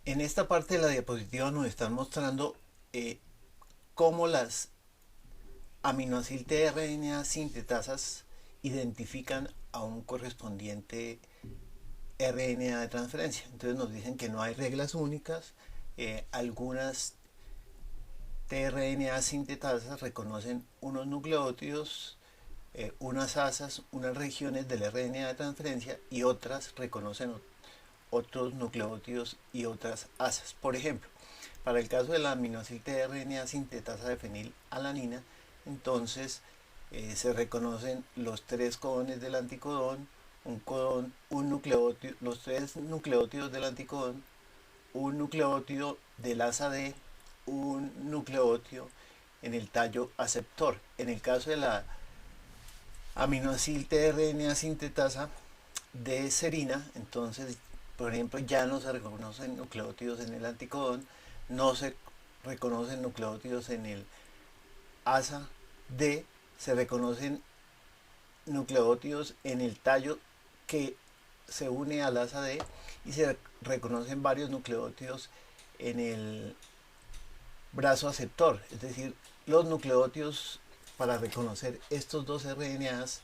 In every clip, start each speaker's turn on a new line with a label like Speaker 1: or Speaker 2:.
Speaker 1: En esta parte de la diapositiva nos están mostrando cómo las aminoácido tRNA sintetasas identifican a un correspondiente RNA de transferencia. Entonces nos dicen que no hay reglas únicas. Algunas tRNA sintetasas reconocen unos nucleótidos, unas asas, unas regiones del RNA de transferencia y otras reconocen otros nucleótidos y otras asas. Por ejemplo, para el caso de la aminoácido tRNA sintetasa de fenilalanina, entonces se reconocen los tres codones del anticodón, un codón, un nucleótido, los tres nucleótidos del anticodón, un nucleótido del asa D, un nucleótido en el tallo aceptor. En el caso de la aminoácido tRNA sintetasa de serina, entonces, por ejemplo, ya no se reconocen nucleótidos en el anticodón, no se reconocen nucleótidos en el asa D, se reconocen nucleótidos en el tallo que se une al asa D y se reconocen varios nucleótidos en el brazo aceptor. Es decir, los nucleótidos para reconocer estos dos RNAs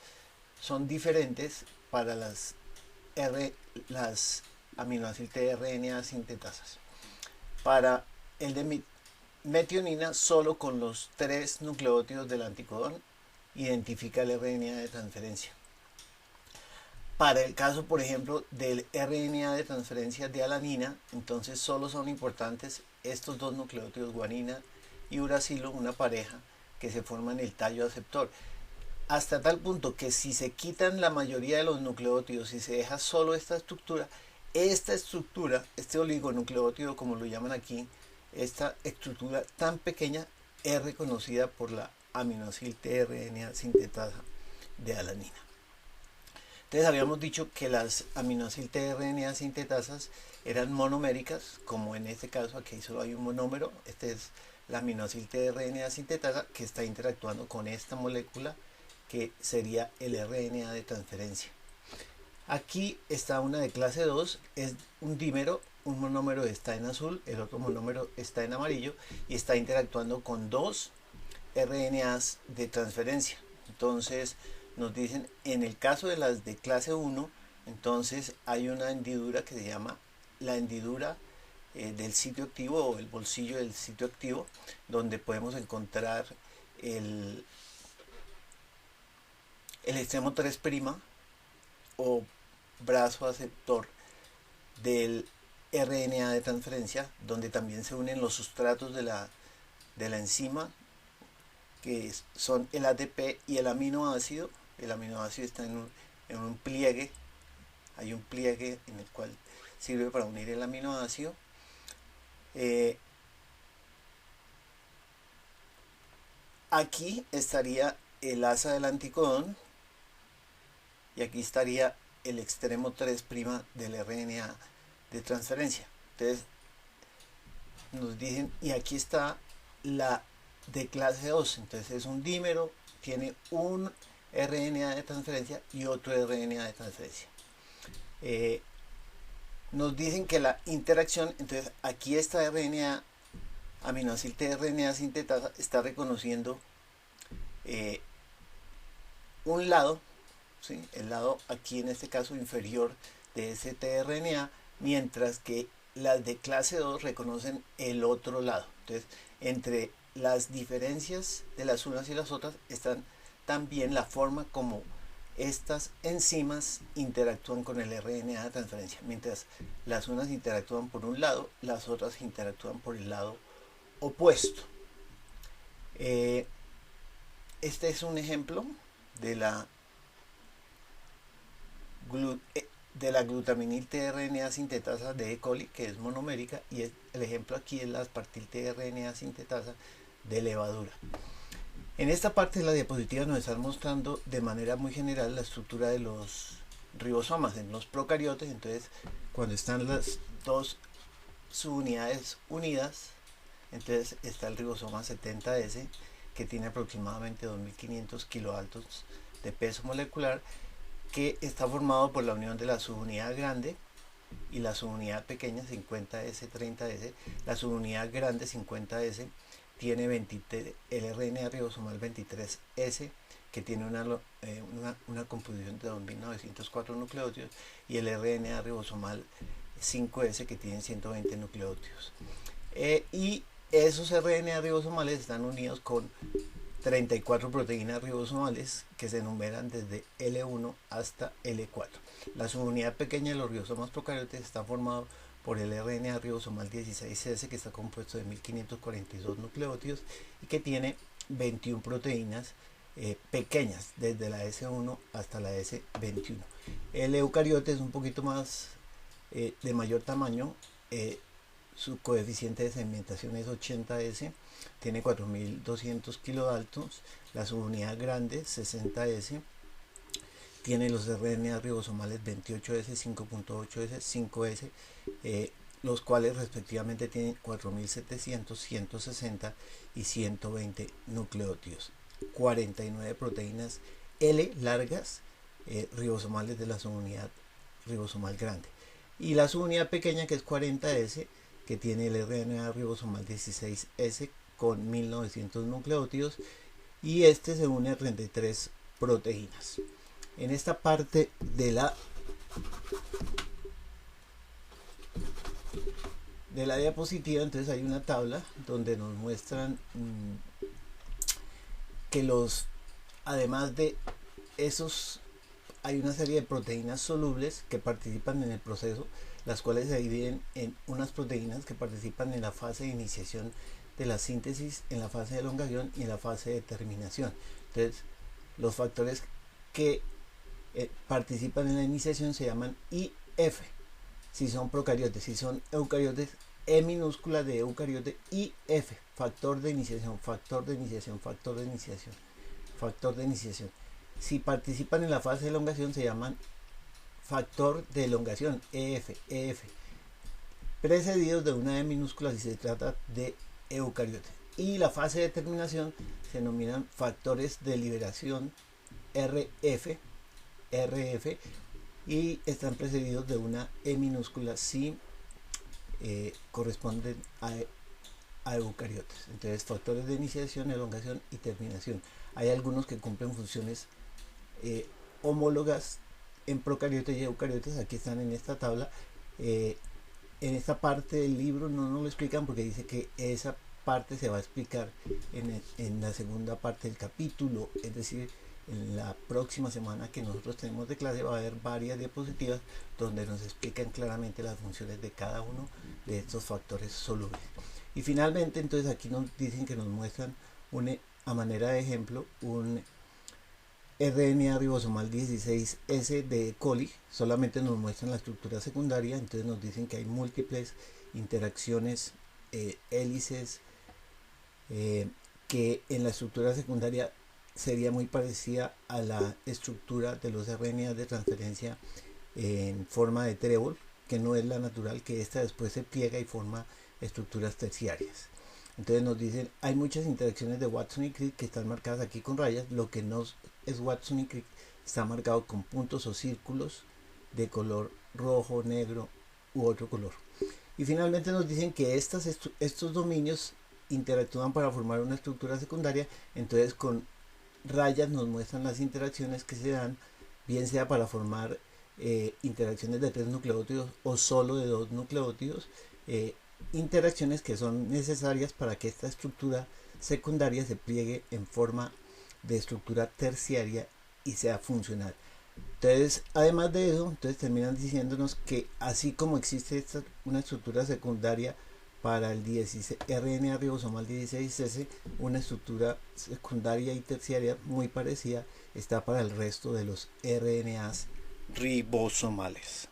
Speaker 1: son diferentes para las aminoácido tRNA sintetasas. Para el de metionina, solo con los tres nucleótidos del anticodón identifica el RNA de transferencia. Para el caso, por ejemplo, del RNA de transferencia de alanina, entonces solo son importantes estos dos nucleótidos guanina y uracilo, una pareja que se forma en el tallo aceptor. Hasta tal punto que si se quitan la mayoría de los nucleótidos y se deja solo esta estructura, este oligonucleótido, como lo llaman aquí, esta estructura tan pequeña es reconocida por la aminoácido tRNA sintetasa de alanina. Entonces habíamos dicho que las aminoácido tRNA sintetasas eran monoméricas, como en este caso aquí solo hay un monómero. Este es la aminoácido tRNA sintetasa que está interactuando con esta molécula que sería el RNA de transferencia. Aquí está una de clase 2, es un dímero, un monómero está en azul, el otro monómero está en amarillo y está interactuando con dos RNAs de transferencia. Entonces nos dicen, en el caso de las de clase 1, entonces hay una hendidura que se llama la hendidura del sitio activo o el bolsillo del sitio activo, donde podemos encontrar el extremo 3' o brazo aceptor del RNA de transferencia, donde también se unen los sustratos de la enzima, que son el ATP y el aminoácido. El aminoácido está en un pliegue, hay un pliegue en el cual sirve para unir el aminoácido. Aquí estaría el asa del anticodón y aquí estaría el extremo 3' del RNA de transferencia. Entonces nos dicen, y aquí está la de clase 2, entonces es un dímero, tiene un RNA de transferencia y otro RNA de transferencia. Nos dicen que la interacción, entonces aquí esta RNA, aminoácido tRNA sintetasa, está reconociendo un lado, ¿sí? El lado aquí en este caso inferior de ese tRNA, mientras que las de clase 2 reconocen el otro lado. Entonces, entre las diferencias de las unas y las otras están también la forma como estas enzimas interactúan con el RNA de transferencia. Mientras las unas interactúan por un lado, las otras interactúan por el lado opuesto. Este es un ejemplo de la glutaminil tRNA sintetasa de E. coli, que es monomérica, y el ejemplo aquí es la aspartil tRNA sintetasa de levadura. En esta parte de la diapositiva nos están mostrando de manera muy general la estructura de los ribosomas en los procariotes. Entonces, cuando están las dos subunidades unidas, entonces está el ribosoma 70S, que tiene aproximadamente 2500 kiloaltos de peso molecular, que está formado por la unión de la subunidad grande y la subunidad pequeña 50S, 30S. La subunidad grande 50S tiene el RNA ribosomal 23S, que tiene una composición de 2904 nucleótidos, y el RNA ribosomal 5S, que tiene 120 nucleótidos. Y esos RNA ribosomales están unidos con 34 proteínas ribosomales que se enumeran desde L1 hasta L4. La subunidad pequeña de los ribosomas procariotes está formado por el RNA ribosomal 16S, que está compuesto de 1542 nucleótidos y que tiene 21 proteínas pequeñas, desde la S1 hasta la S21. El eucariote es un poquito más de mayor tamaño. Su coeficiente de segmentación es 80S, tiene 4200 kilodaltons. La subunidad grande 60S tiene los RNA ribosomales 28S, 5.8S, 5S, los cuales respectivamente tienen 4700, 160 y 120 nucleótidos. 49 proteínas L largas ribosomales de la subunidad ribosomal grande. Y la subunidad pequeña, que es 40S, que tiene el RNA ribosomal 16S con 1900 nucleótidos, y este se une a 33 proteínas. En esta parte de la diapositiva, entonces hay una tabla donde nos muestran que además de esos, hay una serie de proteínas solubles que participan en el proceso, las cuales se dividen en unas proteínas que participan en la fase de iniciación de la síntesis, en la fase de elongación y en la fase de terminación. Entonces, los factores que participan en la iniciación se llaman IF, si son procariotes. Si son eucariotes, E minúscula de eucariote, IF, factor de iniciación, factor de iniciación, factor de iniciación, factor de iniciación. Si participan en la fase de elongación se llaman factor de elongación, EF, precedidos de una E minúscula si se trata de eucariote. Y la fase de terminación se denominan factores de liberación, RF, y están precedidos de una E minúscula si corresponden a eucariotes. Entonces, factores de iniciación, elongación y terminación. Hay algunos que cumplen funciones homólogas en procariotes y eucariotes. Aquí están en esta tabla. En esta parte del libro no nos lo explican, porque dice que esa parte se va a explicar en la segunda parte del capítulo, es decir, en la próxima semana que nosotros tenemos de clase va a haber varias diapositivas donde nos explican claramente las funciones de cada uno de estos factores solubles. Y finalmente, entonces aquí nos dicen que nos muestran a manera de ejemplo un RNA ribosomal 16S de E. coli. Solamente nos muestran la estructura secundaria, entonces nos dicen que hay múltiples interacciones hélices, que en la estructura secundaria sería muy parecida a la estructura de los RNA de transferencia en forma de trébol, que no es la natural, que esta después se pliega y forma estructuras terciarias. Entonces nos dicen, hay muchas interacciones de Watson y Crick que están marcadas aquí con rayas. Lo que no es Watson y Crick está marcado con puntos o círculos de color rojo, negro u otro color. Y finalmente nos dicen que estos dominios interactúan para formar una estructura secundaria. Entonces con rayas nos muestran las interacciones que se dan, bien sea para formar interacciones de 3 nucleótidos o solo de 2 nucleótidos, interacciones que son necesarias para que esta estructura secundaria se pliegue en forma de estructura terciaria y sea funcional. Entonces, además de eso, entonces terminan diciéndonos que así como existe una estructura secundaria para el RNA ribosomal 16S, una estructura secundaria y terciaria muy parecida está para el resto de los RNAs ribosomales.